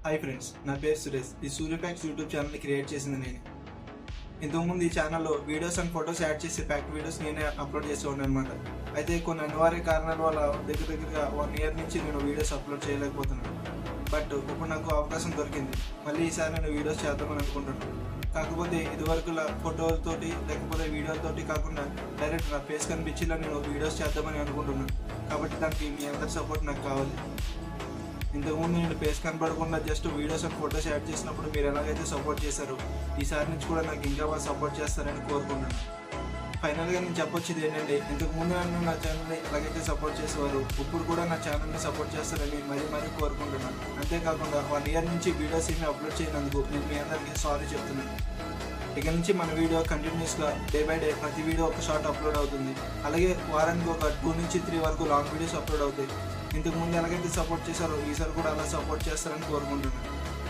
Hi friends, నా పేరు సురేష్. ఈ సూర్యప్యాక్స్ యూట్యూబ్ ఛానల్ని క్రియేట్ చేసింది నేను. ఇంతకుముందు ఈ ఛానల్లో వీడియోస్ అండ్ ఫొటోస్ యాడ్ చేసే ప్యాక్ వీడియోస్ నేనే అప్లోడ్ చేస్తూ ఉన్నాను అనమాట. అయితే కొన్ని అనివార్య కారణాల వల్ల దగ్గరగా 1 year నుంచి నేను వీడియోస్ అప్లోడ్ చేయలేకపోతున్నాను. బట్ ఇప్పుడు నాకు అవకాశం దొరికింది. మళ్ళీ ఈసారి నేను వీడియోస్ చేద్దామని అనుకుంటున్నాను. కాకపోతే ఇదివరకులా ఫోటోలతోటి లేకపోతే వీడియోలతోటి కాకుండా డైరెక్ట్ నా ఫేస్ కనిపించేలా నేను వీడియోస్ చేద్దామని అనుకుంటున్నాను. కాబట్టి దానికి మీ అందరి సపోర్ట్ నాకు కావాలి. ఇంతకుముందు నేను ఫేస్ కనపడకుండా just videos and photos add చేసినప్పుడు మీరు ఎలాగైతే సపోర్ట్ చేశారో ఈసారి నుంచి కూడా నాకు ఇంకా బాగా సపోర్ట్ చేస్తారని కోరుకుంటున్నాను. ఫైనల్గా నేను చెప్పొచ్చేది ఏంటంటే, ఇంతకుముందు నన్ను నా ఛానల్ని ఎలాగైతే సపోర్ట్ చేసేవారు ఇప్పుడు కూడా నా ఛానల్ని సపోర్ట్ చేస్తారని మరీ కోరుకుంటున్నాను. అంతేకాకుండా 1 year నుంచి వీడియోస్ ఏమి అప్లోడ్ చేయనందుకు నేను మీ అందరికీ సారీ చెప్తున్నాను. ఇక నుంచి మన వీడియో కంటిన్యూస్గా డే బై డే ప్రతి వీడియో ఒక షార్ట్ అప్లోడ్ అవుతుంది. అలాగే వారానికి ఒక 2 నుంచి 3 వరకు లాంగ్ వీడియోస్ అప్లోడ్ అవుతాయి. ఇంతకుముందు ఎలాగైతే సపోర్ట్ చేశారో ఈసారి కూడా అలా సపోర్ట్ చేస్తారని కోరుకుంటున్నాను.